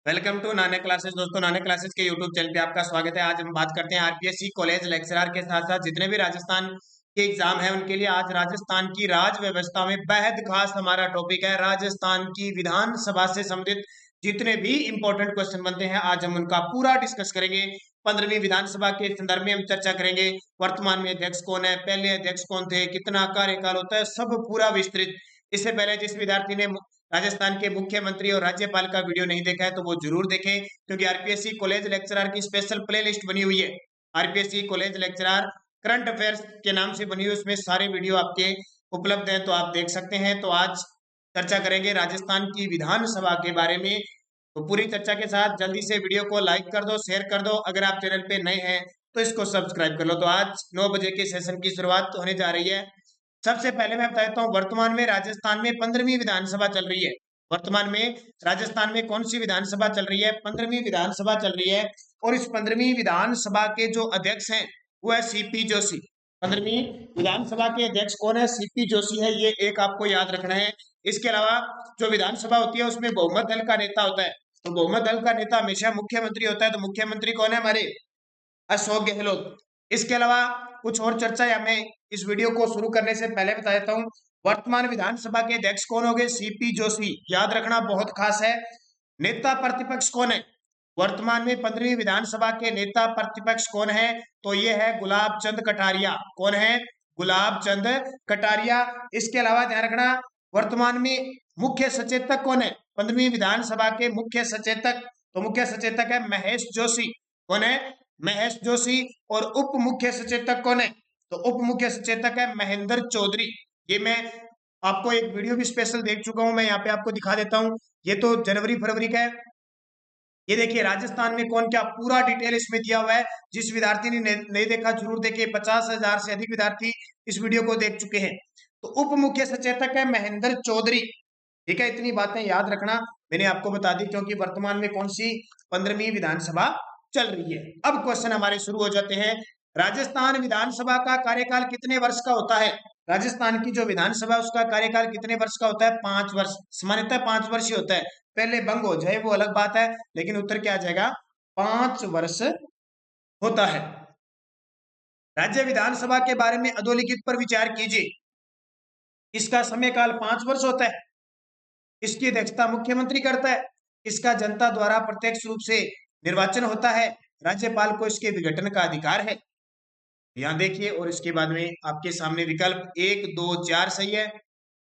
Welcome to नाने classes. दोस्तों, नाने क्लासेस के यूट्यूब चैनल पे आपका स्वागत है। आज हम बात करते हैं आरपीएससी कॉलेज लेक्चरर के साथ साथ जितने भी राजस्थान के एग्जाम है उनके लिए। आज राजस्थान की राज व्यवस्था में बेहद खास हमारा टॉपिक है। राजस्थान की विधानसभा से संबंधित जितने भी इंपॉर्टेंट क्वेश्चन बनते हैं आज हम उनका पूरा डिस्कस करेंगे। 15वीं विधानसभा के संदर्भ में हम चर्चा करेंगे। वर्तमान में अध्यक्ष कौन है, पहले अध्यक्ष कौन थे, कितना कार्यकाल होता है, सब पूरा विस्तृत। इससे पहले जिस विद्यार्थी ने राजस्थान के मुख्यमंत्री और राज्यपाल का वीडियो नहीं देखा है तो वो जरूर देखें, क्योंकि आरपीएससी कॉलेज लेक्चरर की स्पेशल प्लेलिस्ट बनी हुई है। RPSC college lecturer current affairs के नाम से बनी हुई, उसमें सारे वीडियो आपके उपलब्ध हैं, तो आप देख सकते हैं। तो आज चर्चा करेंगे राजस्थान की विधानसभा के बारे में। तो पूरी चर्चा के साथ जल्दी से वीडियो को लाइक कर दो, शेयर कर दो। अगर आप चैनल पे नए हैं तो इसको सब्सक्राइब कर लो। तो आज 9 बजे के सेशन की शुरुआत होने जा रही है। सबसे पहले मैं बता देता हूँ, वर्तमान में राजस्थान में 15वीं विधानसभा चल रही है। वर्तमान में राजस्थान में कौन सी विधानसभा चल रही है? 15वीं विधानसभा चल रही है। और इस 15वीं विधानसभा के जो अध्यक्ष हैं वो है सीपी जोशी। 15वीं विधानसभा के अध्यक्ष कौन है? सीपी जोशी है। ये एक आपको याद रखना है। इसके अलावा जो विधानसभा होती है उसमें बहुमत दल का नेता होता है। तो बहुमत दल का नेता हमेशा मुख्यमंत्री होता है। तो मुख्यमंत्री कौन है? हमारे अशोक गहलोत। इसके अलावा कुछ और चर्चा है, मैं इस वीडियो को शुरू करने से पहले बता देता हूं, वर्तमान विधानसभा के अध्यक्ष कौन हो गए? सीपी जोशी। याद रखना, बहुत खास है। नेता प्रतिपक्ष कौन है? वर्तमान में 15वीं विधानसभा के नेता प्रतिपक्ष कौन है? तो ये है गुलाब चंद कटारिया। कौन है? गुलाब चंद कटारिया। इसके अलावा ध्यान रखना, वर्तमान में मुख्य सचेतक कौन है? 15वीं विधानसभा के मुख्य सचेतक, तो मुख्य सचेतक है महेश जोशी। कौन है? महेश जोशी। और उप मुख्य सचेतक कौन है? तो उप मुख्य सचेतक है महेंद्र चौधरी। ये मैं आपको एक वीडियो भी स्पेशल देख चुका हूं, मैं यहाँ पे आपको दिखा देता हूं। ये तो जनवरी फरवरी का है। ये देखिए राजस्थान में कौन क्या पूरा डिटेल इसमें दिया हुआ है। जिस विद्यार्थी ने नहीं देखा जरूर देखिए। 50,000 से अधिक विद्यार्थी इस वीडियो को देख चुके हैं। तो उप मुख्य सचेतक है महेंद्र चौधरी। ठीक है, इतनी बातें याद रखना मैंने आपको बता दी, क्योंकि वर्तमान में कौन सी 15वीं विधानसभा चल रही है। अब क्वेश्चन हमारे शुरू हो जाते हैं। राजस्थान विधानसभा का कार्यकाल कितने वर्ष का होता है? राजस्थान की जो विधानसभा उसका कार्यकाल कितने वर्ष का होता है? 5 वर्ष। सामान्यतः 5 वर्ष ही होता है। पहले भंग हो जाए वो अलग बात है, लेकिन उत्तर क्या आ जाएगा? 5 वर्ष होता है। राज्य विधानसभा के बारे में अधोलिखित पर विचार कीजिए। इसका समय काल 5 वर्ष होता है। इसकी अध्यक्षता मुख्यमंत्री करता है। इसका जनता द्वारा प्रत्यक्ष रूप से निर्वाचन होता है। राज्यपाल को इसके विघटन का अधिकार है। यहां देखिए, और इसके बाद में आपके सामने विकल्प 1 2 4 सही है,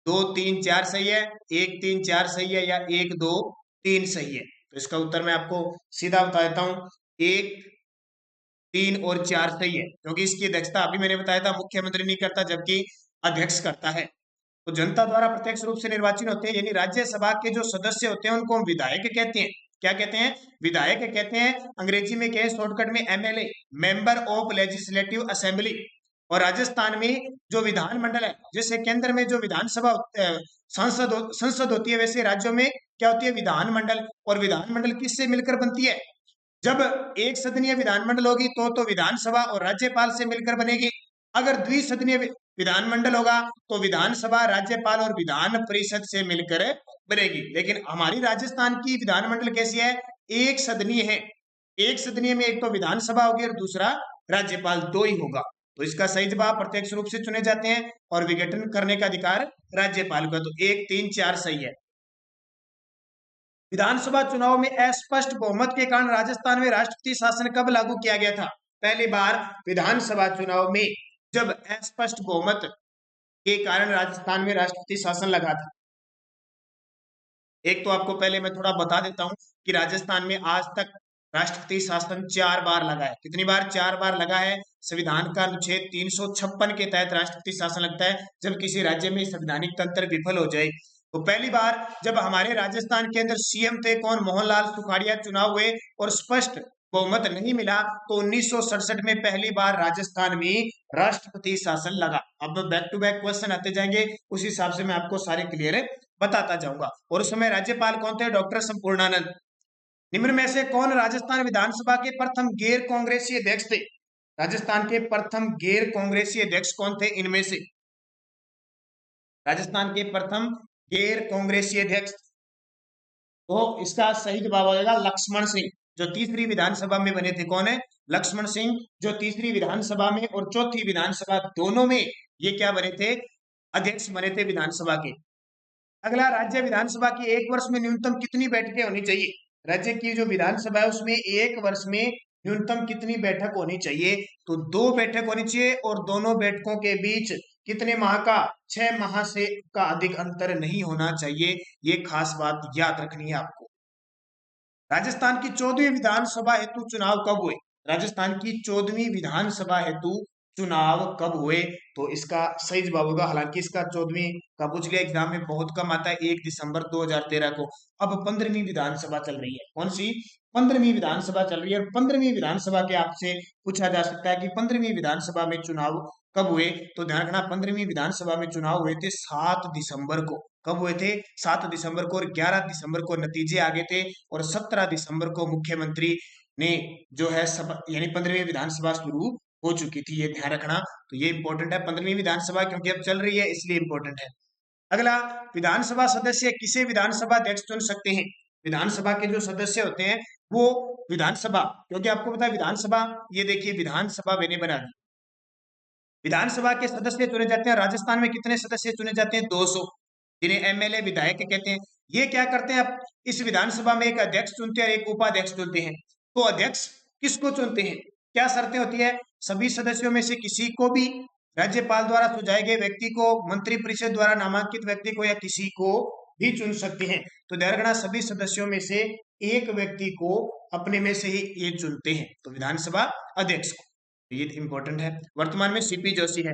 2 3 4 सही है, 1 3 4 सही है, या 1 2 3 सही है। तो इसका उत्तर मैं आपको सीधा बता देता हूं, 1 3 और 4 सही है, क्योंकि इसकी अध्यक्षता अभी मैंने बताया था मुख्यमंत्री नहीं करता जबकि अध्यक्ष करता है। तो जनता द्वारा प्रत्यक्ष रूप से निर्वाचित होते हैं, यानी राज्यसभा के जो सदस्य होते हैं उनको हम विधायक कहते हैं। क्या कहते हैं? विधायक कहते हैं। अंग्रेजी में क्या है? शॉर्टकट में MLA, member of legislative assembly. और राजस्थान में जो विधानमंडल है, जैसे केंद्र में जो विधानसभा संसद होती है, वैसे राज्यों में क्या होती है? विधानमंडल। और विधानमंडल किससे मिलकर बनती है? जब एक सदनीय विधानमंडल होगी तो विधानसभा और राज्यपाल से मिलकर बनेगी। अगर द्विसदनीय विधानमंडल होगा तो विधानसभा, राज्यपाल और विधान परिषद से मिलकर बनेगी। लेकिन हमारी राजस्थान की विधानमंडल कैसी है? एक सदनीय है। एक सदनीय में एक तो विधानसभा होगी और दूसरा राज्यपाल, दो ही होगा। तो इसका सही जवाब प्रत्यक्ष रूप से चुने जाते हैं और विघटन करने का अधिकार राज्यपाल का। तो 1 3 4 सही है। विधानसभा चुनाव में अस्पष्ट बहुमत के कारण राजस्थान में राष्ट्रपति शासन कब लागू किया गया था? पहली बार विधानसभा चुनाव में जब अस्पष्ट बहुमत के कारण राजस्थान में राष्ट्रपति शासन लगा था। एक तो आपको पहले मैं थोड़ा बता देता हूं कि राजस्थान में आज तक राष्ट्रपति शासन 4 बार लगा है। कितनी बार? 4 बार लगा है। संविधान का अनुच्छेद 356 के तहत राष्ट्रपति शासन लगता है जब किसी राज्य में संवैधानिक तंत्र विफल हो जाए। तो पहली बार जब हमारे राजस्थान के अंदर सीएम थे कौन? मोहनलाल सुखाड़िया चुनाव हुए और स्पष्ट बहुमत नहीं मिला, तो 1967 में पहली बार राजस्थान में राष्ट्रपति शासन लगा। अब बैक टू बैक क्वेश्चन आते जाएंगे, उस हिसाब से मैं आपको सारे क्लियर बताता जाऊंगा। और उस समय राज्यपाल कौन थे? डॉक्टर संपूर्णानंद। निम्न में से कौन राजस्थान विधानसभा के प्रथम गैर कांग्रेसी अध्यक्ष थे? राजस्थान के प्रथम गैर कांग्रेसी अध्यक्ष कौन थे इनमें से? राजस्थान के प्रथम गैर कांग्रेसी अध्यक्ष तो इसका सही जवाब हो जाएगा लक्ष्मण सिंह, जो तीसरी विधानसभा में बने थे। कौन है? लक्ष्मण सिंह, जो तीसरी विधानसभा में और चौथी विधानसभा दोनों में ये क्या बने थे? अध्यक्ष बने थे विधानसभा के। अगला, राज्य विधानसभा की एक वर्ष में न्यूनतम कितनी बैठकें होनी चाहिए? राज्य की जो विधानसभा है उसमें एक वर्ष में न्यूनतम कितनी बैठक होनी चाहिए? तो 2 बैठक होनी चाहिए, और दोनों बैठकों के बीच कितने माह का? 6 माह से का अधिक अंतर नहीं होना चाहिए। ये खास बात याद रखनी है आपको। राजस्थान की 14वीं विधानसभा हेतु चुनाव कब हुए? राजस्थान की 14वीं विधानसभा हेतु चुनाव कब हुए? तो इसका सही जवाब होगा, हालांकि इसका 14वीं का पूछ लिया एग्जाम में, बहुत कम आता है, 1 दिसंबर 2013 को। अब 15वीं विधानसभा चल रही है। कौन सी? 15वीं विधानसभा चल रही है। और 15वीं विधानसभा के आपसे पूछा जा सकता है कि 15वीं विधानसभा में चुनाव कब हुए? तो ध्यान रखना, 15वीं विधानसभा में चुनाव हुए थे 7 दिसंबर को। कब हुए थे? 7 दिसंबर को। और 11 दिसंबर को नतीजे आ गए थे, और 17 दिसंबर को मुख्यमंत्री ने जो है यानी 15वीं विधानसभा शुरू हो चुकी थी। ये ध्यान रखना। तो ये इंपॉर्टेंट है 15वीं विधानसभा, क्योंकि अब चल रही है इसलिए इंपॉर्टेंट है। अगला, विधानसभा सदस्य किसे विधानसभा अध्यक्ष चुन सकते हैं? विधानसभा के जो सदस्य होते हैं वो विधानसभा, क्योंकि आपको पता है विधानसभा, ये देखिए विधानसभा मैंने बना दी, विधानसभा के सदस्य चुने जाते हैं। राजस्थान में कितने सदस्य चुने जाते हैं? 200, जिन्हें एमएलए विधायक कहते हैं। ये क्या करते हैं? अब इस विधानसभा में एक अध्यक्ष चुनते हैं और एक उपाध्यक्ष चुनते हैं। तो अध्यक्ष किसको चुनते हैं? क्या शर्तें होती है? सभी सदस्यों में से किसी को भी, राज्यपाल द्वारा सुझाए गए व्यक्ति को, मंत्रिपरिषद द्वारा नामांकित व्यक्ति को, या किसी को भी चुन सकते हैं। तो ध्यान रखना, सभी सदस्यों में से एक व्यक्ति को अपने में से ही ये चुनते हैं, तो विधानसभा अध्यक्ष को। ये इंपॉर्टेंट है। वर्तमान में सीपी जोशी है।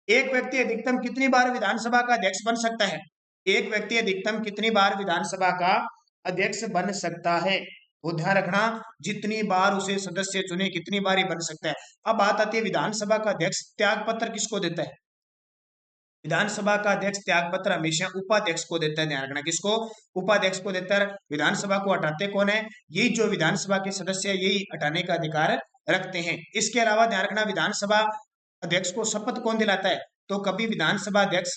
एक व्यक्ति अधिकतम कितनी बार विधानसभा का अध्यक्ष बन सकता है? एक व्यक्ति अधिकतम कितनी बार विधानसभा का अध्यक्ष बन सकता है? वो ध्यान रखना, जितनी बार उसे सदस्य चुने कितनी बार ही बन सकता है। अब बात आती है विधानसभा का अध्यक्ष त्याग पत्र किसको देता है? विधानसभा का अध्यक्ष त्याग पत्र हमेशा उपाध्यक्ष को देता है। ध्यान रखना, किसको? उपाध्यक्ष को देता है। विधानसभा को हटाते कौन है? यही जो विधानसभा के सदस्य है, यही हटाने का अधिकार रखते हैं। इसके अलावा ध्यान रखना, विधानसभा अध्यक्ष को शपथ कौन दिलाता है? तो कभी विधानसभा अध्यक्ष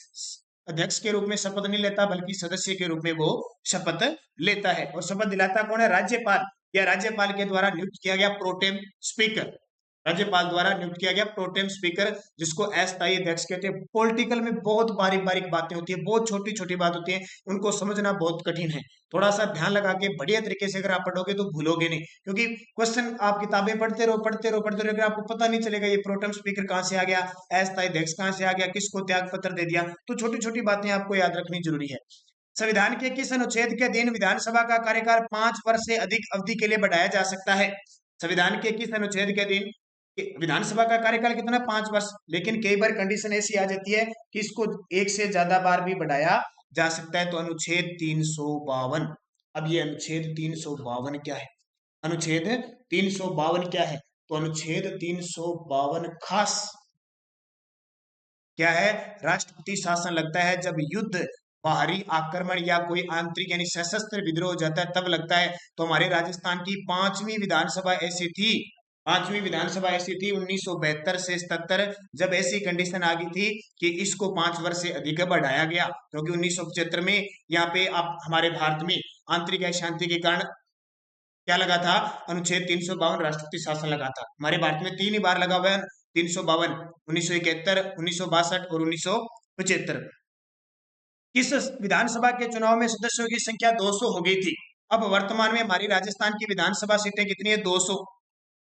अध्यक्ष के रूप में शपथ नहीं लेता, बल्कि सदस्य के रूप में वो शपथ लेता है। और शपथ दिलाता कौन है? राज्यपाल, या राज्यपाल के द्वारा नियुक्त किया गया प्रोटेम स्पीकर। राज्यपाल द्वारा नियुक्त किया गया प्रोटेम स्पीकर, जिसको अस्थायी अध्यक्ष कहते हैं। पॉलिटिकल में बहुत बारीक बारीक बातें होती है, बहुत छोटी छोटी बात होती है, उनको समझना बहुत कठिन है। थोड़ा सा ध्यान लगा के बढ़िया तरीके से अगर आप पढ़ोगे तो भूलोगे नहीं, क्योंकि क्वेश्चन आप किताबें पढ़ते रहो पढ़ते रहो पढ़ते रहो, आपको पता नहीं चलेगा ये प्रोटेम स्पीकर कहाँ से आ गया, अस्थायी अध्यक्ष कहाँ से आ गया, किसको त्याग पत्र दे दिया। तो छोटी छोटी बातें आपको याद रखनी जरूरी है। संविधान के किस अनुच्छेद के अधीन विधानसभा का कार्यकाल 5 वर्ष से अधिक अवधि के लिए बढ़ाया जा सकता है? संविधान के किस अनुच्छेद के अधीन विधानसभा का कार्यकाल कितना? 5 वर्ष। लेकिन कई बार कंडीशन ऐसी आ जाती है कि इसको एक से ज्यादा बार भी बढ़ाया जा सकता है। तो अनुच्छेद 352। अब ये अनुच्छेद 352 क्या है? अनुच्छेद 352 क्या है? तो अनुच्छेद 352 खास क्या है? राष्ट्रपति शासन लगता है जब युद्ध, बाहरी आक्रमण या कोई आंतरिक यानी सशस्त्र विद्रोह हो जाता है तब लगता है। तो हमारे राजस्थान की 5वीं विधानसभा ऐसी थी, 5वीं विधानसभा ऐसी थी 1972 से 77, जब ऐसी कंडीशन आ गई थी कि इसको 5 वर्ष से अधिक बढ़ाया गया, क्योंकि 1975 में यहाँ पे आप हमारे भारत में आंतरिक अशांति के कारण क्या लगा था? अनुच्छेद 352 राष्ट्रपति शासन लगा था। हमारे भारत में 3 ही बार लगा हुआ है 352, 1971, 1962 और 1975। किस विधानसभा के चुनाव में सदस्यों की संख्या 200 हो गई थी? अब वर्तमान में हमारी राजस्थान की विधानसभा सीटें कितनी है? 200।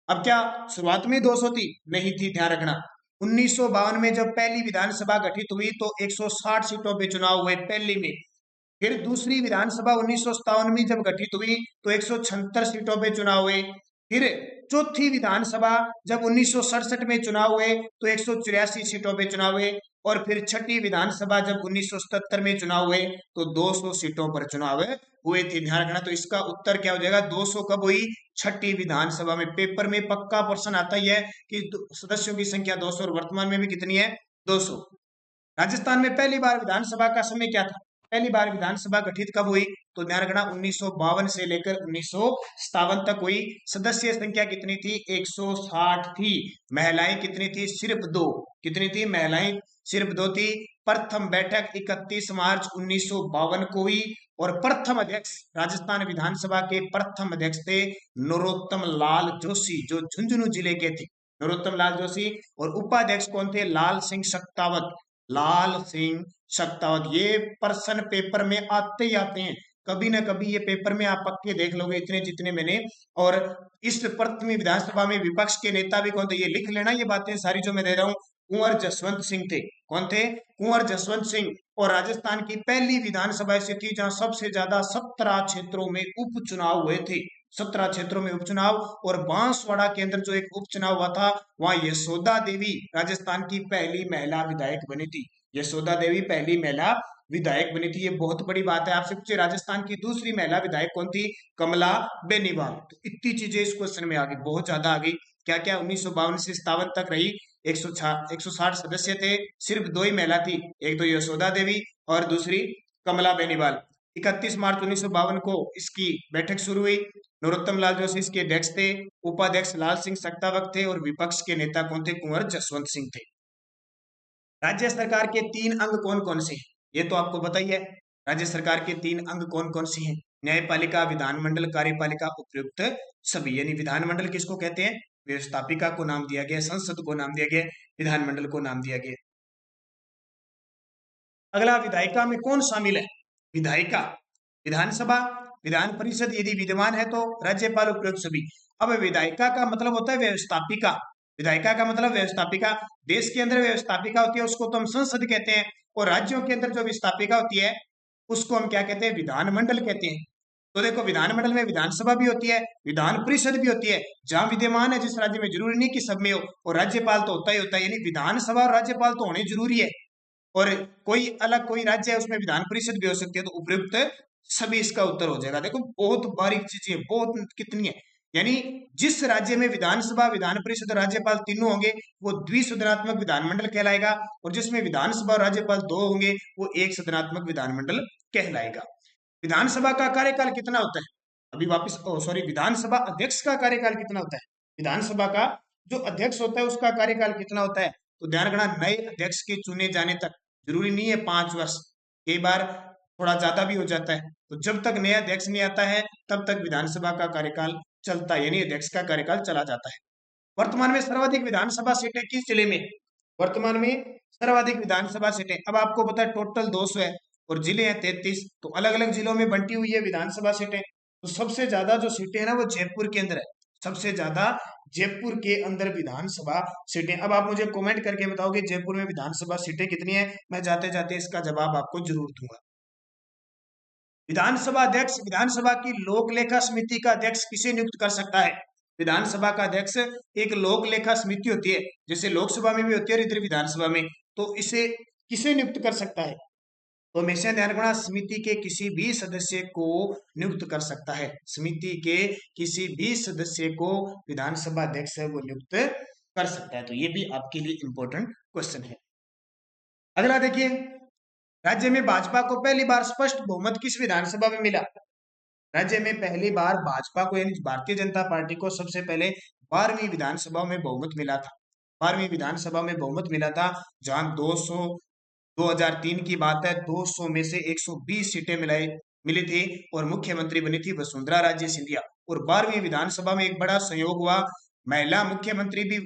अब क्या शुरुआत में 200 थी? नहीं थी, ध्यान रखना। 1952 में जब पहली विधानसभा गठित हुई तो 160 सीटों पे चुनाव हुए पहली में। फिर दूसरी विधानसभा 1957 में जब गठित हुई तो 176 सीटों पे चुनाव हुए। फिर चौथी विधानसभा जब 1967 में चुनाव हुए तो 184 सीटों पे चुनाव हुए। और फिर छठी विधानसभा जब 1977 में चुनाव हुए तो 200 सीटों पर चुनाव हुए थे। ध्यान रखना, तो इसका उत्तर क्या हो जाएगा? 200 कब हुई? छठी विधानसभा में। पेपर में पक्का प्रश्न आता ही है कि सदस्यों की संख्या 200, और वर्तमान में भी कितनी है? 200। राजस्थान में पहली बार विधानसभा का समय क्या था? पहली बार विधानसभा गठित कब हुई? तो ध्यान रखना, 1952 से लेकर 1957 तक हुई। सदस्य संख्या कितनी थी? 160 थी। महिलाएं कितनी थी? सिर्फ 2। कितनी थी? महिलाएं सिर्फ 2 थी। प्रथम बैठक 31 मार्च 1952 को हुई और प्रथम अध्यक्ष राजस्थान विधानसभा के प्रथम अध्यक्ष थे नरोत्तम लाल जोशी, जो झुंझुनू जिले के थे, नरोत्तम लाल जोशी। और उपाध्यक्ष कौन थे? लाल सिंह शक्तावत, लाल सिंह शक्तावत। ये प्रश्न पेपर में आते ही आते हैं, कभी ना कभी ये पेपर में आप पक्के देख लोगे, इतने जितने मैंने। और इस प्रथम विधानसभा में विपक्ष के नेता भी कौन थे, ये लिख लेना, ये बातें सारी जो मैं दे रहा हूं। कुंवर जसवंत सिंह थे। कौन थे? कुंवर जसवंत सिंह। और राजस्थान की पहली विधानसभा ऐसी थी जहां सबसे ज्यादा 17 क्षेत्रों में उपचुनाव हुए थे, 17 क्षेत्रों में उपचुनाव। और बांसवाड़ा के अंदर जो एक उपचुनाव हुआ था, वहां यशोदा देवी राजस्थान की पहली महिला विधायक बनी थी, यशोदा देवी पहली महिला विधायक बनी थी। ये बहुत बड़ी बात है। आपसे पूछे राजस्थान की दूसरी महिला विधायक कौन थी? कमला बेनीवाल। तो इतनी चीजें इस क्वेश्चन में आ गई, बहुत ज्यादा आ गई। क्या क्या 1952 से 57 तक रही, 160 सदस्य थे, सिर्फ 2 ही महिला थी, एक तो यशोदा देवी और दूसरी कमला बेनीवाल। 31 मार्च 1952 को इसकी बैठक शुरू हुई। नरोत्तम लाल जोशी इसके अध्यक्ष थे, उपाध्यक्ष लाल सिंह शक्तावत थे और विपक्ष के नेता कौन थे? कुंवर जसवंत सिंह थे। राज्य सरकार के 3 अंग कौन कौन से हैं? ये तो आपको पता ही है। राज्य सरकार के 3 अंग कौन कौन से हैं? न्यायपालिका, विधानमंडल, कार्यपालिका, उपर्युक्त सभी। यानी विधानमंडल किसको कहते हैं? व्यवस्थापिका को नाम दिया गया, संसद को नाम दिया गया, विधानमंडल को नाम दिया गया। अगला, विधायिका में कौन शामिल है? विधायिका, विधानसभा, विधान परिषद यदि विद्यमान है तो राज्यपाल, उपयुक्त सभी। अब विधायिका का मतलब होता है व्यवस्थापिका, विधायिका का मतलब व्यवस्थापिका। देश के अंदर व्यवस्थापिका होती है, उसको तो हम संसद कहते हैं। और राज्यों के अंदर जो व्यवस्थापिका होती है उसको हम क्या कहते हैं? विधानमंडल कहते हैं। तो देखो, विधानमंडल में विधानसभा भी होती है, विधान परिषद भी होती है, जहां विद्यमान है जिस राज्य में, जरूरी नहीं कि सब में हो। और राज्यपाल तो होता ही होता है, यानी विधानसभा और राज्यपाल तो होने जरूरी है। और कोई अलग कोई राज्य है उसमें विधान परिषद भी हो सकती है, तो उपयुक्त सभी इसका उत्तर हो जाएगा। देखो, बहुत बारीक चीजें, बहुत कितनी है। यानी जिस राज्य में विधानसभा, विधान परिषद और राज्यपाल तीनों होंगे वो द्विसदनात्मक विधानमंडल कहलाएगा, और जिसमें विधानसभा और राज्यपाल 2 होंगे वो एक सदनात्मक विधानमंडल कहलाएगा। विधानसभा का कार्यकाल कितना होता है? अभी वापस, सॉरी, विधानसभा अध्यक्ष का कार्यकाल कितना होता है? विधानसभा का जो अध्यक्ष होता है उसका कार्यकाल कितना होता है? तो ध्यान रखना, नए अध्यक्ष के चुने जाने तक, जरूरी नहीं है 5 वर्ष, कई बार थोड़ा ज्यादा भी हो जाता है। तो जब तक नया अध्यक्ष नहीं आता है तब तक विधानसभा का कार्यकाल चलता है, यानी अध्यक्ष का कार्यकाल चला जाता है। वर्तमान में सर्वाधिक विधानसभा सीटें किस जिले में? वर्तमान में सर्वाधिक विधानसभा सीटें, अब आपको पता है टोटल 200 है और जिले हैं 33, तो अलग अलग जिलों में बंटी हुई है विधानसभा सीटें। तो सबसे ज्यादा जो सीटें है ना वो जयपुर के अंदर है, सबसे ज्यादा जयपुर के अंदर विधानसभा सीटें। अब आप मुझे कमेंट करके बताओगे जयपुर में विधानसभा सीटें कितनी है, मैं जाते जाते इसका जवाब आपको जरूर दूंगा। विधानसभा अध्यक्ष, विधानसभा की लोक लेखा समिति का अध्यक्ष किसे नियुक्त कर सकता है? विधानसभा का अध्यक्ष एक लोक लेखा समिति होती है, जैसे लोकसभा में भी होती है और इधर विधानसभा में, तो इसे किसे नियुक्त कर सकता है? तो हमेशा ध्यान रखना, समिति के किसी भी सदस्य को नियुक्त कर सकता है, समिति के किसी भी सदस्य को विधानसभा अध्यक्ष है वो नियुक्त कर सकता है। तो ये भी आपके लिए इंपॉर्टेंट क्वेश्चन है। अगला देखिए, राज्य में भाजपा को पहली बार स्पष्ट बहुमत किस विधानसभा में मिला? राज्य में पहली बार भाजपा को यानी भारतीय जनता पार्टी को सबसे पहले 12वीं विधानसभा में बहुमत मिला था, 12वीं विधानसभा में बहुमत मिला था, जहां 2003 की बात है, 200 में से 120 सीटें मिली थी और मुख्यमंत्री बनी थी वसुंधरा राजे सिंधिया। और 12वीं विधानसभा में एक बड़ा संयोग हुआ, महिला मुख्यमंत्री भी,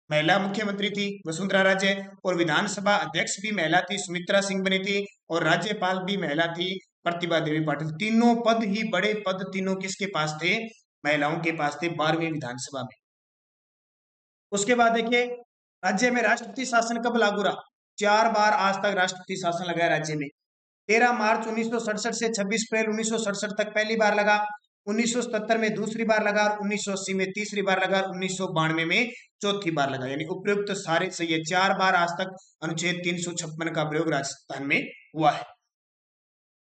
महिला मुख्यमंत्री थी वसुंधरा राजे, और विधानसभा अध्यक्ष भी महिला थी, सुमित्रा सिंह बनी थी, और राज्यपाल भी महिला थी, प्रतिभा देवी पाटिल। तीनों पद ही बड़े पद, तीनों किसके पास थे? महिलाओं के पास थे 12वीं विधानसभा में। उसके बाद देखिए, राज्य में राष्ट्रपति शासन कब लागू रहा? 4 बार आज तक राष्ट्रपति शासन लगा है राज्य में। 13 मार्च 1967 से 26 अप्रैल 1967 तक पहली बार लगा, 1977 में दूसरी बार लगा, 1980 में तीसरी बार लगा, 1992 में चौथी बार लगा। यानी उपयुक्त सारे सही है, 4 बार आज तक अनुच्छेद 356 का प्रयोग राजस्थान में हुआ है।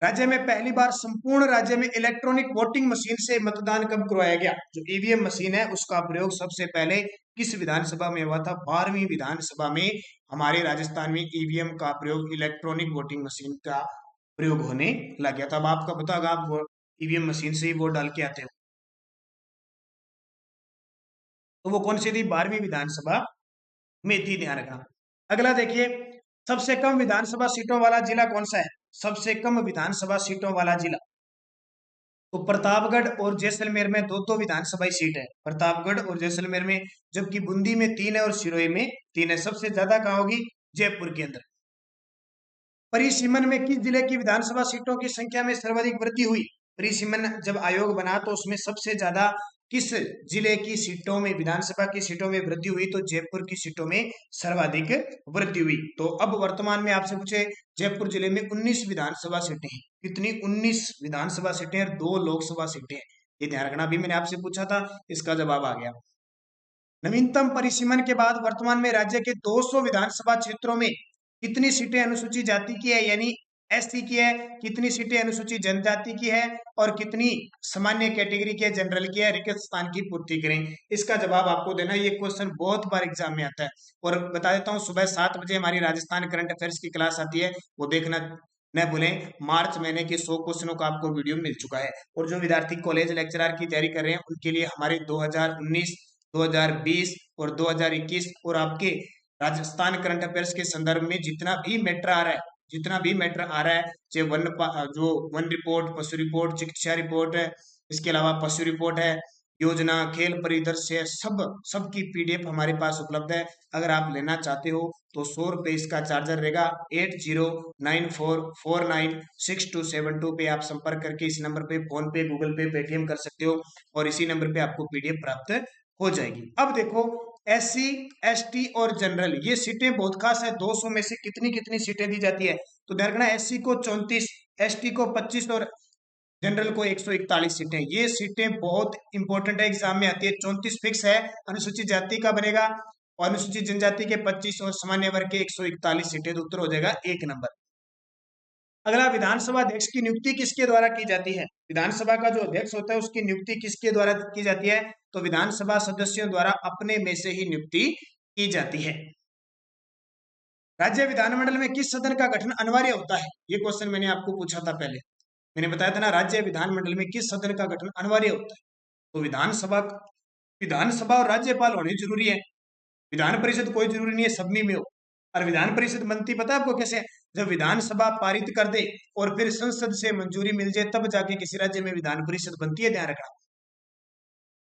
राज्य में पहली बार संपूर्ण राज्य में इलेक्ट्रॉनिक वोटिंग मशीन से मतदान कब करवाया गया? जो ईवीएम मशीन है उसका प्रयोग सबसे पहले किस विधानसभा में हुआ था? 12वीं विधानसभा में हमारे राजस्थान में ईवीएम का प्रयोग, इलेक्ट्रॉनिक वोटिंग मशीन का प्रयोग होने लग गया था। अब आपका पता होगा, आप ईवीएम मशीन से ही वोट डाल के आते हो, तो वो कौन सी थी? 12वीं विधानसभा में थी, ध्यान रखना। अगला देखिए, सबसे कम विधानसभा सीटों वाला जिला कौन सा है? सबसे कम विधानसभा सीटों वाला जिला, तो प्रतापगढ़ और जैसलमेर में दो दो विधानसभा सीट है, प्रतापगढ़ और जैसलमेर में, जबकि बूंदी में 3 है और सिरोही में 3 है। सबसे ज्यादा कहाँ होगी? जयपुर के अंदर। परिसीमन में किस जिले की विधानसभा सीटों की संख्या में सर्वाधिक वृद्धि हुई? परिसीमन जब आयोग बना तो उसमें सबसे ज्यादा किस जिले की सीटों में, विधानसभा की सीटों में वृद्धि हुई? तो जयपुर की सीटों में सर्वाधिक वृद्धि हुई। तो अब वर्तमान में आपसे पूछे, जयपुर जिले में 19 विधानसभा सीटें हैं। कितनी? 19 विधानसभा सीटें और 2 लोकसभा सीटें हैं। ये ध्यान रखना, अभी मैंने आपसे पूछा था, इसका जवाब आ गया। नवीनतम परिसीमन के बाद वर्तमान में राज्य के 200 विधानसभा क्षेत्रों में कितनी सीटें अनुसूचित जाति की है यानी एससी की है, कितनी सीटें अनुसूचित जनजाति की है, और कितनी सामान्य कैटेगरी की है, जनरल की है, रिक्त स्थान की पूर्ति करें? इसका जवाब आपको देना। ये क्वेश्चन बहुत बार एग्जाम में आता है। और बता देता हूँ, सुबह 7 बजे हमारी राजस्थान करंट अफेयर्स की क्लास आती है, वो देखना न भूलें। मार्च महीने के 100 क्वेश्चनों का आपको वीडियो मिल चुका है। और जो विद्यार्थी कॉलेज लेक्चरर की तैयारी कर रहे हैं उनके लिए हमारे 2019, 2020 और 2021 और आपके राजस्थान करंट अफेयर्स के संदर्भ में जितना भी मैटर आ रहा है, जितना भी मैटर आ रहा है, चाहे जो वन रिपोर्ट, पशु रिपोर्ट, चिकित्सा रिपोर्ट है, इसके अलावा पशु रिपोर्ट है, योजना, खेल परिदृश्य, सब की पीडीएफ हमारे पास उपलब्ध है। अगर आप लेना चाहते हो तो 100 रुपये इसका चार्जर रहेगा। 8094496272 पे आप संपर्क करके इस नंबर पे फोन पे, गूगल पे, पेटीएम कर सकते हो और इसी नंबर पे आपको पीडीएफ प्राप्त हो जाएगी। अब देखो, एससी, एसटी और जनरल ये सीटें बहुत खास है। 200 में से कितनी कितनी सीटें दी जाती है? तो ध्यान रखना, एससी को 34, एसटी को 25 और जनरल को 141 सीटें। ये सीटें बहुत इंपॉर्टेंट है, एग्जाम में आती है। 34 फिक्स है, अनुसूचित जाति का बनेगा, और अनुसूचित जनजाति के 25 और सामान्य वर्ग के 141 सीटें। तो उत्तर हो जाएगा 1 नंबर। अगला, विधानसभा अध्यक्ष की नियुक्ति किसके द्वारा की जाती है? विधानसभा का जो अध्यक्ष होता है उसकी नियुक्ति किसके द्वारा की जाती है? तो विधानसभा सदस्यों द्वारा अपने में से ही नियुक्ति की जाती है। राज्य विधानमंडल में किस सदन का गठन अनिवार्य होता है? ये क्वेश्चन मैंने आपको पूछा था पहले, मैंने बताया था ना, राज्य विधानमंडल में किस सदन का गठन अनिवार्य होता है? तो विधानसभा, विधानसभा और राज्यपाल होने जरूरी है। विधान परिषद कोई जरूरी नहीं है, सब में हो। और विधान परिषद बनती पता है आपको कैसे? जब विधानसभा पारित कर दे और फिर संसद से मंजूरी मिल जाए, तब जाके किसी राज्य में विधान परिषद बनती है, ध्यान रखना।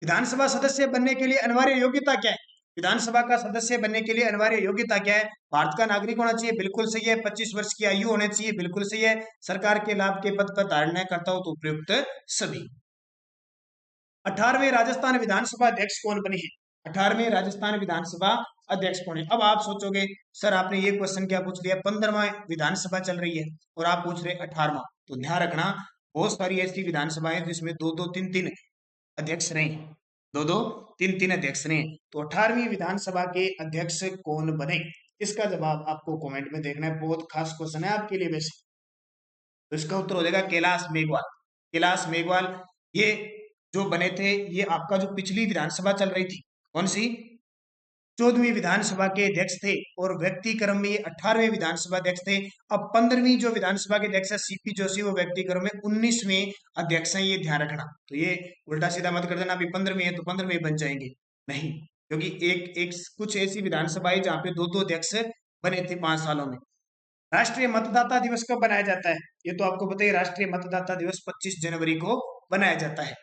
विधानसभा सदस्य बनने के लिए अनिवार्य योग्यता क्या है? विधानसभा का सदस्य बनने के लिए अनिवार्य योग्यता क्या है? भारत का नागरिक होना चाहिए, बिल्कुल सही है। 25 वर्ष की आयु होनी चाहिए, बिल्कुल सही है। सरकार के लाभ के पद पर धारण करता हो तो उपयुक्त सभी। 18वें राजस्थान विधानसभा अध्यक्ष कौन बने हैं? 18वें राजस्थान विधानसभा अध्यक्ष कौन है? अब आप सोचोगे सर आपने ये क्वेश्चन क्या पूछ लिया, 15वां विधानसभा चल रही है और आप पूछ रहे 18वां। तो ध्यान रखना, बहुत सारी ऐसी विधानसभाएं जिसमें 2-2, 3-3 अध्यक्ष रहे, 2-2, 3-3 अध्यक्ष रहे। तो 18वीं विधानसभा के अध्यक्ष कौन बने? इसका जवाब आपको कमेंट में देखना है, बहुत खास क्वेश्चन है आपके लिए वैसे। तो इसका उत्तर हो जाएगा कैलाश मेघवाल। कैलाश मेघवाल ये जो बने थे, ये आपका जो पिछली विधानसभा चल रही थी, कौन सी, 14वीं विधानसभा के अध्यक्ष थे, और व्यक्ति क्रम में ये 18वें विधानसभा अध्यक्ष थे। अब 15वीं जो विधानसभा के अध्यक्ष है सीपी जोशी, वो व्यक्ति क्रम में 19वें अध्यक्ष हैं, ये ध्यान रखना। तो ये उल्टा सीधा मत कर देना, अभी 15वीं है तो 15वीं बन जाएंगे, नहीं, क्योंकि एक एक कुछ ऐसी विधानसभाएं जहाँ पे 2-2 अध्यक्ष बने थे 5 सालों में। राष्ट्रीय मतदाता दिवस कब बनाया जाता है? ये तो आपको पता है, राष्ट्रीय मतदाता दिवस 25 जनवरी को बनाया जाता है।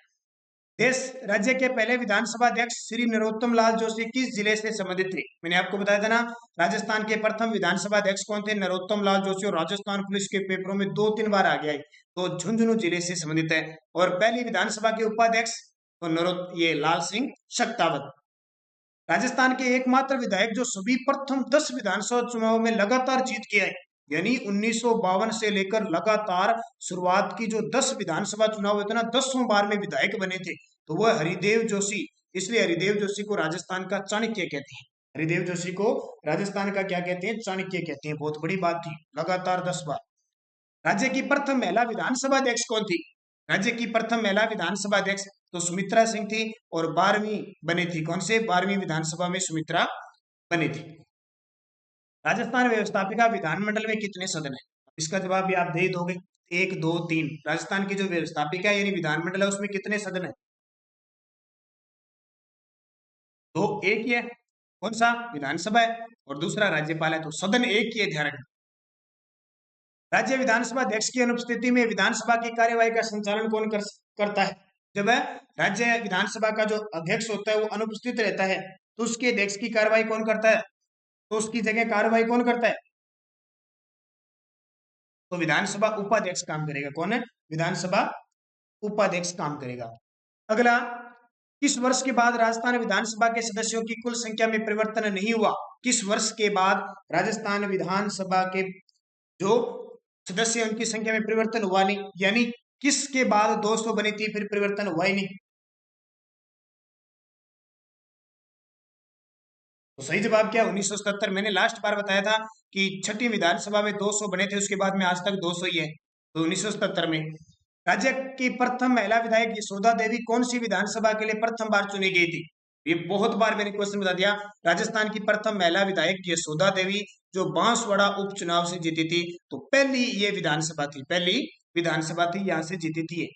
देश राज्य के पहले विधानसभा अध्यक्ष श्री नरोत्तम लाल जोशी किस जिले से संबंधित थे? मैंने आपको बताया था ना, राजस्थान के प्रथम विधानसभा अध्यक्ष कौन थे? नरोत्तम लाल जोशी, और राजस्थान पुलिस के पेपरों में 2-3 बार आ गया है, तो झुंझुनू जिले से संबंधित है। और पहली विधानसभा के उपाध्यक्ष तो ये लाल सिंह शक्तावत। राजस्थान के एकमात्र विधायक जो सभी प्रथम 10 विधानसभा चुनाव में लगातार जीत के आए, यानी 1952 से लेकर लगातार शुरुआत की जो 10 विधानसभा चुनाव हुए थे ना, 10वीं बार में विधायक बने थे, तो वह हरिदेव जोशी। इसलिए हरिदेव जोशी को राजस्थान का चाणक्य कहते हैं। हरिदेव जोशी को राजस्थान का क्या कहते हैं? चाणक्य कहते हैं। बहुत बड़ी बात थी, लगातार 10 बार। राज्य की प्रथम महिला विधानसभा अध्यक्ष कौन थी? राज्य की प्रथम महिला विधानसभा अध्यक्ष तो सुमित्रा सिंह थी, और 12वीं बनी थी, कौन से? 12वीं विधानसभा में सुमित्रा बनी थी। राजस्थान व्यवस्थापिका विधानमंडल में कितने सदन है? इसका जवाब भी आप दे ही दोगे, 1, 2, 3। राजस्थान की जो व्यवस्थापिका यानी विधानमंडल है उसमें कितने सदन है? तो एक ही है, कौन सा? विधानसभा है, और दूसरा राज्यपाल है, तो सदन एक ही है, ध्यान रखना। राज्य विधानसभा अध्यक्ष की अनुपस्थिति में विधानसभा की कार्यवाही का संचालन कौन करता है? जब राज्य विधानसभा का जो अध्यक्ष होता है वो अनुपस्थित रहता है तो उसके अध्यक्ष की कार्यवाही कौन करता है? तो उसकी जगह कार्यवाही कौन करता है? तो विधानसभा उपाध्यक्ष काम करेगा। कौन है? विधानसभा उपाध्यक्ष काम करेगा। अगला, किस वर्ष के बाद राजस्थान विधानसभा के सदस्यों की कुल संख्या में परिवर्तन नहीं हुआ? किस वर्ष के बाद राजस्थान विधानसभा के जो सदस्य हैं उनकी संख्या में परिवर्तन हुआ नहीं, यानी किसके बाद 200 बनी थी फिर परिवर्तन हुआ ही नहीं? तो सही जवाब क्या? 1977। मैंने लास्ट बार बताया था कि छठी विधानसभा में 200 बने थे, उसके बाद में आज तक 200 ही है। तो 1977 में राज्य की प्रथम महिला विधायक यशोदा देवी कौन सी विधानसभा के लिए प्रथम बार चुनी गई थी? ये बहुत बार मैंने क्वेश्चन बता दिया। राजस्थान की प्रथम महिला विधायक यशोदा देवी जो बांसवाड़ा उपचुनाव से जीती थी, तो पहली ये विधानसभा थी, पहली विधानसभा थी, यहां से जीती थी।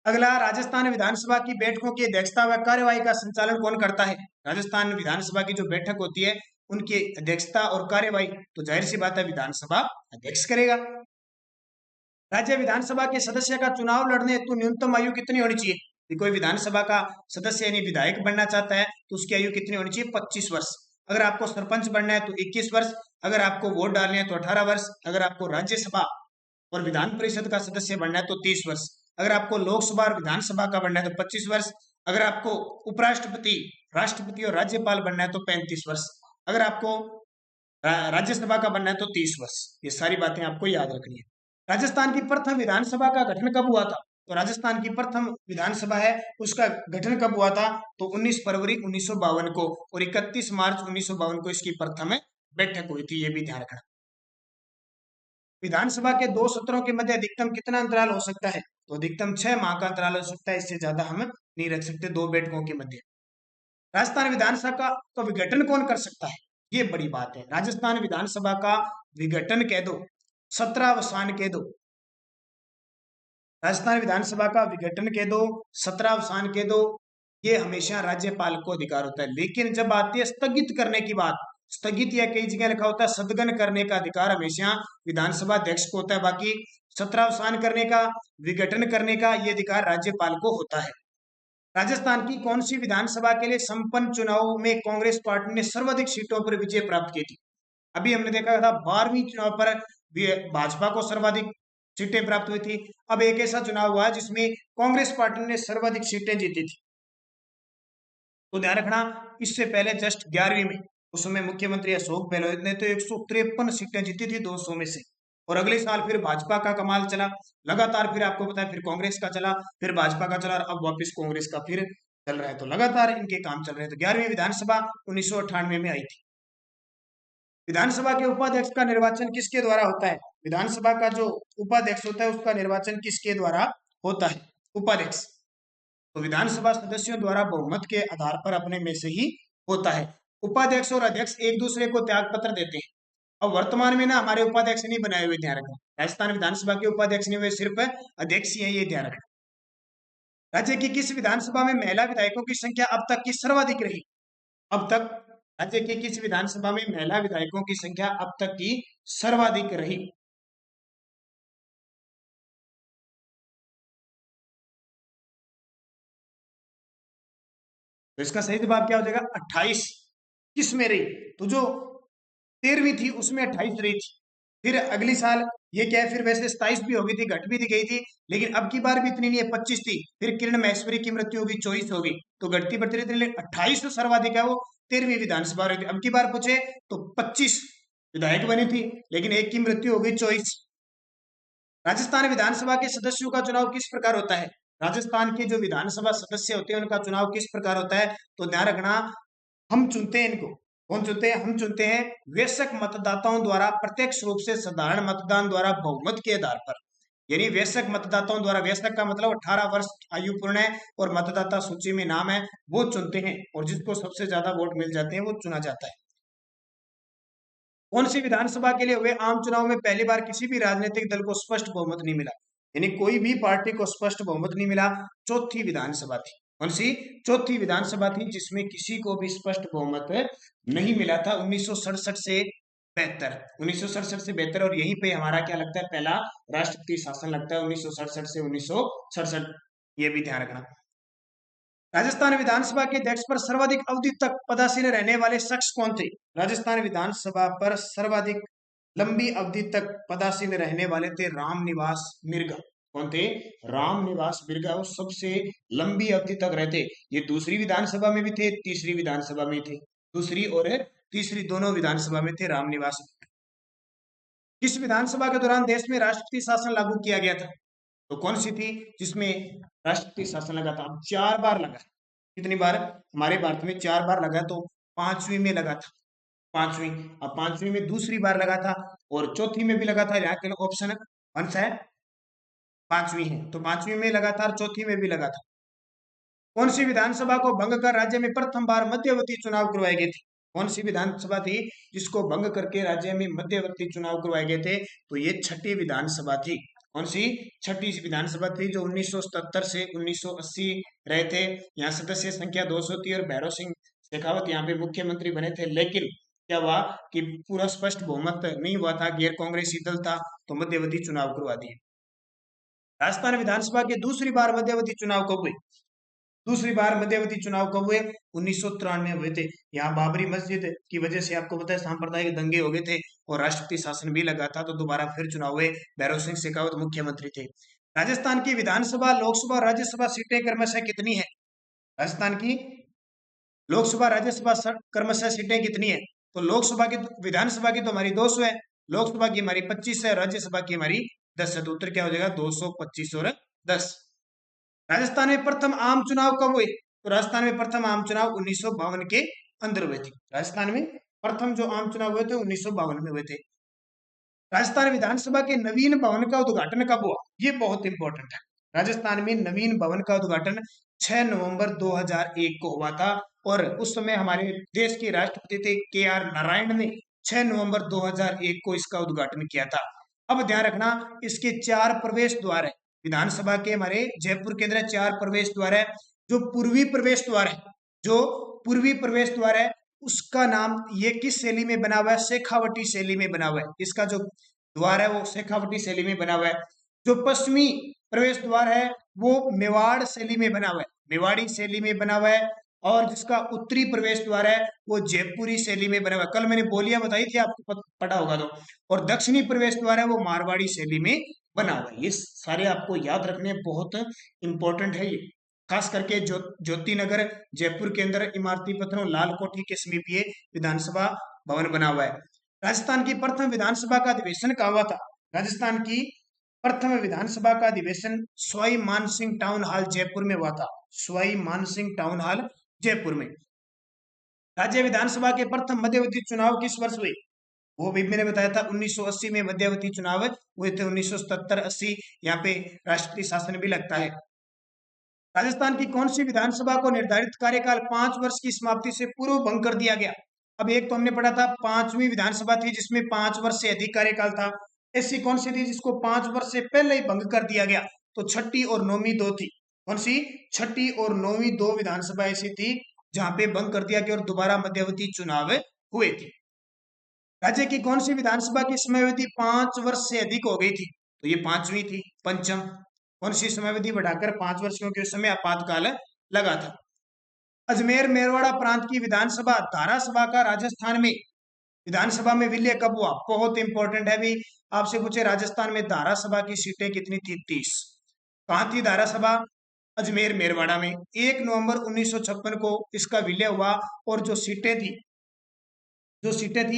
अगला, राजस्थान विधानसभा की बैठकों की अध्यक्षता व कार्यवाही का संचालन कौन करता है? राजस्थान विधानसभा की जो बैठक होती है उनकी अध्यक्षता और कार्यवाही तो जाहिर सी बात है विधानसभा अध्यक्ष करेगा। राज्य विधानसभा के सदस्य का चुनाव लड़ने हेतु न्यूनतम आयु कितनी होनी चाहिए? कि कोई विधानसभा का सदस्य यानी विधायक बनना चाहता है तो उसकी आयु कितनी होनी चाहिए? 25 वर्ष। अगर आपको सरपंच बनना है तो 21 वर्ष, अगर आपको वोट डालने हैं तो 18 वर्ष, अगर आपको राज्यसभा और विधान परिषद का सदस्य बनना है तो 30 वर्ष, अगर आपको लोकसभा और विधानसभा का बनना है तो 25 वर्ष, अगर आपको उपराष्ट्रपति, राष्ट्रपति और राज्यपाल बनना है तो 35 वर्ष, अगर आपको राज्यसभा का बनना है तो 30 वर्ष। ये सारी बातें आपको याद रखनी है। राजस्थान की प्रथम विधानसभा का गठन कब हुआ था? तो राजस्थान की प्रथम विधानसभा है उसका गठन कब हुआ था? तो 19 फरवरी 1952 को और 31 मार्च 1952 को इसकी प्रथम बैठक हुई थी, ये भी ध्यान रखना। विधानसभा के 2 सत्रों के मध्य अधिकतम कितना अंतराल हो सकता है? तो अधिकतम 6 माह का अंतराल हो सकता है, इससे ज्यादा हम नहीं रख सकते 2 बैठकों के मध्य। राजस्थान विधानसभा का विघटन कौन कर सकता है? ये बड़ी बात है। राजस्थान विधानसभा का विघटन कह दो, सत्रावसान कह दो, राजस्थान विधानसभा का विघटन कह दो, सत्रावसान कह दो, ये हमेशा राज्यपाल को अधिकार होता है। लेकिन जब आती है स्थगित करने की बात, स्थगित या कई जगह लिखा होता है सदगन करने का अधिकार हमेशा विधानसभा अध्यक्ष को होता है। बाकी सत्रावसान करने का, विघटन करने का ये अधिकार राज्यपाल को होता है। राजस्थान की कौन सी विधानसभा के लिए संपन्न चुनाव में कांग्रेस पार्टी ने सर्वाधिक सीटों पर विजय प्राप्त की थी? अभी हमने देखा था 12वीं चुनाव पर भाजपा को सर्वाधिक सीटें प्राप्त हुई थी। अब एक ऐसा चुनाव हुआ जिसमें कांग्रेस पार्टी ने सर्वाधिक सीटें जीती थी। तो ध्यान रखना, इससे पहले जस्ट 11वीं में उस समय मुख्यमंत्री अशोक गहलोत ने तो 153 सीटें जीती थी 200 में से। और अगले साल फिर भाजपा का कमाल चला, लगातार फिर आपको पता है फिर कांग्रेस का चला, फिर भाजपा का चला, अब वापस कांग्रेस का फिर चल रहा है। तो लगातार इनके काम चल रहे हैं। तो 11वीं विधानसभा 1998 में आई थी। विधानसभा के उपाध्यक्ष का निर्वाचन किसके द्वारा होता है? विधानसभा का जो उपाध्यक्ष होता है उसका निर्वाचन किसके द्वारा होता है? उपाध्यक्ष। तो विधानसभा सदस्यों द्वारा बहुमत के आधार पर अपने में से ही होता है। उपाध्यक्ष और अध्यक्ष एक दूसरे को त्याग पत्र देते हैं। अब वर्तमान में ना हमारे उपाध्यक्ष नहीं बनाए हुए, ध्यान रखना। राजस्थान विधानसभा के उपाध्यक्ष नहीं हुए, सिर्फ अध्यक्ष ही है, ये ध्यान रखना। राज्य की किस विधानसभा में महिला विधायकों की संख्या अब तक की सर्वाधिक रही? अब तक राज्य की किस विधानसभा में महिला विधायकों की संख्या अब तक की सर्वाधिक रही? तो इसका सही जवाब क्या हो जाएगा? 28। किस में रही? तो जो 13वीं थी उसमें 28 रही थी। फिर अगली साल ये क्या है, फिर वैसे 27 भी हो गई थी, घट भी दी गई थी, लेकिन अब की बार भी इतनी नहीं है, 25 थी। फिर किरण महेश्वरी की मृत्यु होगी, 24 होगी, तो घटती बढ़ती रहती, लेकिन 28 सर्वाधिक है वो 13वीं विधानसभा रही थी। अब की बार पूछे तो 25 विधायक बनी थी, लेकिन एक की मृत्यु होगी, 24। राजस्थान विधानसभा के सदस्यों का चुनाव किस प्रकार होता है? राजस्थान के जो विधानसभा सदस्य होते हैं उनका चुनाव किस प्रकार होता है? तो ध्यान रखना, हम चुनते हैं इनको। कौन चुनते हैं? हम चुनते हैं वयस्क मतदाताओं द्वारा प्रत्यक्ष रूप से साधारण मतदान द्वारा बहुमत के आधार पर। यानी वयस्क मतदाताओं द्वारा, वयस्क का मतलब 18 वर्ष आयु पूर्ण है और मतदाता सूची में नाम है, वो चुनते हैं, और जिसको सबसे ज्यादा वोट मिल जाते हैं वो चुना जाता है। कौन सी विधानसभा के लिए हुए आम चुनाव में पहली बार किसी भी राजनीतिक दल को स्पष्ट बहुमत नहीं मिला? यानी कोई भी पार्टी को स्पष्ट बहुमत नहीं मिला। चौथी विधानसभा थी। कौन सी? चौथी विधानसभा थी जिसमें किसी को भी स्पष्ट बहुमत नहीं मिला था। 1967 से बेहतर 1967 से बेहतर। और यहीं पे हमारा क्या लगता है, पहला राष्ट्रपति शासन लगता है 1967 से 1967, ये भी ध्यान रखना। राजस्थान विधानसभा के अध्यक्ष पर सर्वाधिक अवधि तक पदासीन रहने वाले शख्स कौन थे? राजस्थान विधानसभा पर सर्वाधिक लंबी अवधि तक पदासीन रहने वाले थे रामनिवास मिर्गा। कौन थे? रामनिवास मिर्गा, वो सबसे लंबी अवधि तक रहते। ये दूसरी विधानसभा में भी थे, तीसरी विधानसभा में थे, दूसरी और तीसरी दोनों विधानसभा में थे रामनिवास। किस विधानसभा के दौरान देश में राष्ट्रपति शासन लागू किया गया था? तो कौन सी थी जिसमें राष्ट्रपति शासन लगा था? अब 4 बार लगा। कितनी बार? हमारे भारत में 4 बार लगा, तो 5वीं में लगा था, 5वीं। अब 5वीं में दूसरी बार लगा था और चौथी में भी लगा था। यहाँ के ऑप्शन कौन सा है? 5वीं है, तो 5वीं में लगा था और चौथी में भी लगा था। कौन सी विधानसभा को भंग कर राज्य में प्रथम बार मध्यवर्ती चुनाव करवाए गए थे? कौन सी विधानसभा थी जिसको भंग करके राज्य में मध्यवर्ती चुनाव करवाए गए थे? तो ये छठी विधानसभा थी। कौन सी? छठी विधानसभा थी, जो 1977 से 1980 रहे थे। यहाँ सदस्य संख्या 200 थी और भैरव सिंह शेखावत यहाँ पे मुख्यमंत्री बने थे। लेकिन क्या हुआ कि पूरा स्पष्ट बहुमत नहीं हुआ था, गैर कांग्रेसी दल था, तो मध्यवर्ती चुनाव करवा दिए। राजस्थान विधानसभा के दूसरी बार मध्यवर्ती चुनाव कब हुए? दूसरी बार मध्यवर्ती चुनाव कब हुए? 1993 में हुए थे। यहाँ बाबरी मस्जिद की वजह से आपको पता है सांप्रदायिक दंगे हो गए थे और राष्ट्रपति शासन भी लगा था, तो दोबारा फिर चुनाव हुए। भैरव सिंह शेखावत मुख्यमंत्री थे। राजस्थान की विधानसभा, लोकसभा और राज्यसभा सीटें क्रमशः कितनी है? राजस्थान की लोकसभा, राज्यसभा क्रमशः सीटें कितनी है? तो लोकसभा की, विधानसभा की तो हमारी 200 है, लोकसभा की हमारी 25 है, राज्यसभा की हमारी 10 है। तो उत्तर क्या हो जाएगा? 200, 25 और 10। राजस्थान में प्रथम आम चुनाव कब हुए? तो राजस्थान में प्रथम आम चुनाव 1952 के अंदर हुए थे। राजस्थान में प्रथम जो आम चुनाव हुए थे 1952 में हुए थे। राजस्थान विधानसभा के नवीन भवन का उद्घाटन कब हुआ? ये बहुत इंपॉर्टेंट है। राजस्थान में नवीन भवन का उद्घाटन 6 नवंबर 2001 को हुआ था और उस समय हमारे देश के राष्ट्रपति थे KR नारायण ने 6 नवंबर 2001 को इसका उद्घाटन किया था। अब ध्यान रखना, इसके 4 प्रवेश द्वार है। विधानसभा के हमारे जयपुर के अंदर 4 प्रवेश द्वार है। जो पूर्वी प्रवेश द्वार है, जो पूर्वी प्रवेश द्वार है, उसका नाम, ये किस शैली में बना हुआ है? शेखावटी शैली में बना हुआ है। इसका जो द्वार है वो शेखावटी शैली में बना हुआ है। जो पश्चिमी प्रवेश द्वार है वो मेवाड़ शैली में बना हुआ है, मेवाड़ी शैली में बना हुआ है। और जिसका उत्तरी प्रवेश द्वार है वो जयपुरी शैली में बना हुआ है। कल मैंने बोलियां बताई थी, आपको पता होगा तो। और दक्षिणी प्रवेश द्वार है वो मारवाड़ी शैली में बना हुआ है। ये सारे आपको याद रखने बहुत इंपॉर्टेंट है। ये खास करके ज्योति नगर जयपुर के अंदर इमारती पत्थरों लाल कोठी के समीप ये विधानसभा भवन बना हुआ है। राजस्थान की प्रथम विधानसभा का अधिवेशन कहाँ हुआ था? राजस्थान की प्रथम विधानसभा का अधिवेशन सवाई मानसिंह टाउन हॉल जयपुर में हुआ था। सवाई मानसिंह टाउन हॉल जयपुर में। राज्य विधानसभा के प्रथम मध्यवर्ती चुनाव किस वर्ष हुए? वो भी मैंने बताया था 1980 में मध्यवर्ती चुनाव हुए थे। 1977-80 यहाँ पे राष्ट्रपति शासन भी लगता है। राजस्थान की कौन सी विधानसभा को निर्धारित कार्यकाल 5 वर्ष की समाप्ति से पूर्व भंग कर दिया गया? अब एक तो हमने पढ़ा था 5वीं विधानसभा थी जिसमें 5 वर्ष से अधिक कार्यकाल था। ऐसी कौन सी थी जिसको 5 वर्ष से पहले ही भंग कर दिया गया? तो छठी और नौवीं 2 थी। कौन सी? छठी और नौवीं 2 विधानसभा ऐसी थी जहां पे भंग कर दिया गया और दोबारा मध्यवर्ती चुनाव हुए थे। राज्य की कौन सी विधानसभा की समयावधि 5 वर्ष से अधिक हो गई थी? तो ये 5वीं थी, पंचम। कौन सी समयावधि बढ़ाकर 5 वर्ष, क्योंकि उस समय आपातकाल लगा था। अजमेर मेरवाड़ा प्रांत की विधानसभा धारा सभा का राजस्थान में विधानसभा में विलय कब हुआ? बहुत इंपॉर्टेंट है भी। आपसे पूछे राजस्थान में धारा सभा की सीटें कितनी थी? 30। कहाँ थी धारा सभा? अजमेर मेरवाड़ा में। 1 नवंबर 1956 को इसका विलय हुआ और जो सीटें थी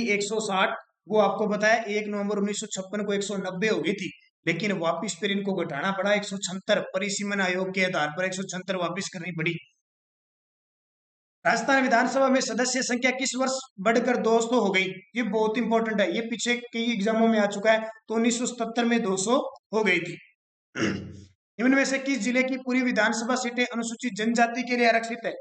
160, वो आपको बताया 1 नवंबर 1956 को 190 हो गई थी, लेकिन वापिस फिर इनको घटाना पड़ा 176, परिसीमन आयोग के आधार पर 176 वापिस करनी पड़ी। राजस्थान विधानसभा में सदस्य संख्या किस वर्ष बढ़कर 200 हो गई? ये बहुत इंपॉर्टेंट है, ये पीछे कई एग्जामों में आ चुका है। तो 1977 में 200 हो गई थी। निम्न में से किस जिले की पूरी विधानसभा सीटें अनुसूचित जनजाति के लिए आरक्षित है?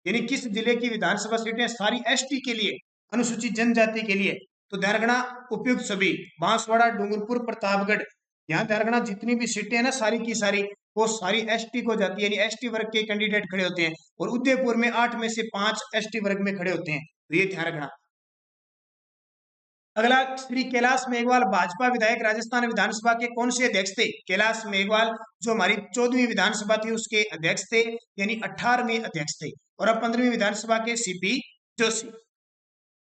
यानी किस जिले की विधानसभा सीटें सारी ST के लिए, अनुसूचित जनजाति के लिए? तो ध्यान रखना, उपयुक्त सभी, बांसवाड़ा, डूंगरपुर, प्रतापगढ़, यहाँ ध्यान रखना जितनी भी सीटें हैं ना सारी की सारी, वो सारी ST को जाती है, यानी ST वर्ग के कैंडिडेट खड़े होते हैं। और उदयपुर में 8 में से 5 ST वर्ग में खड़े होते हैं, तो ये ध्यान रखना। अगला, श्री कैलाश मेघवाल भाजपा विधायक राजस्थान विधानसभा के कौन से अध्यक्ष थे? कैलाश मेघवाल जो हमारी 14वीं विधानसभा थी उसके अध्यक्ष थे, यानी 18वें अध्यक्ष थे। और अब 15वीं विधानसभा के सीपी जोशी।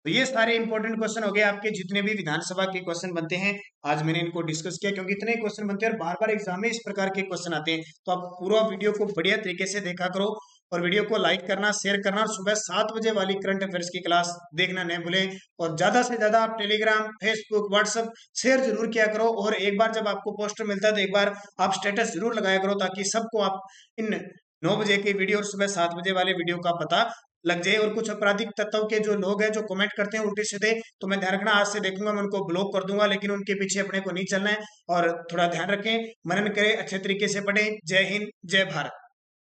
तो ये सारे इंपॉर्टेंट क्वेश्चन हो गए आपके, जितने भी विधानसभा के क्वेश्चन बनते हैं आज मैंने इनको डिस्कस किया, क्योंकि इतने क्वेश्चन बनते हैं और बार बार एग्जाम में इस प्रकार के क्वेश्चन आते हैं। तो आप पूरा वीडियो को बढ़िया तरीके से देखा करो और वीडियो को लाइक करना, शेयर करना और सुबह 7 बजे वाली करंट अफेयर्स की क्लास देखना नहीं भूलें। और ज्यादा से ज्यादा आप टेलीग्राम, फेसबुक, व्हाट्सएप शेयर जरूर किया करो। और एक बार जब आपको पोस्टर मिलता है तो एक बार आप स्टेटस जरूर लगाया करो, ताकि सबको आप इन 9 बजे की वीडियो और सुबह 7 बजे वाले वीडियो का पता लग जाए। और कुछ आपराधिक तत्व के जो लोग हैं जो कमेंट करते हैं उल्टे सीधे, तो मैं ध्यान रखना, आज से देखूंगा मैं उनको ब्लॉक कर दूंगा, लेकिन उनके पीछे अपने को नहीं चलना है। और थोड़ा ध्यान रखें, मनन करें, अच्छे तरीके से पढ़ें। जय हिंद, जय भारत।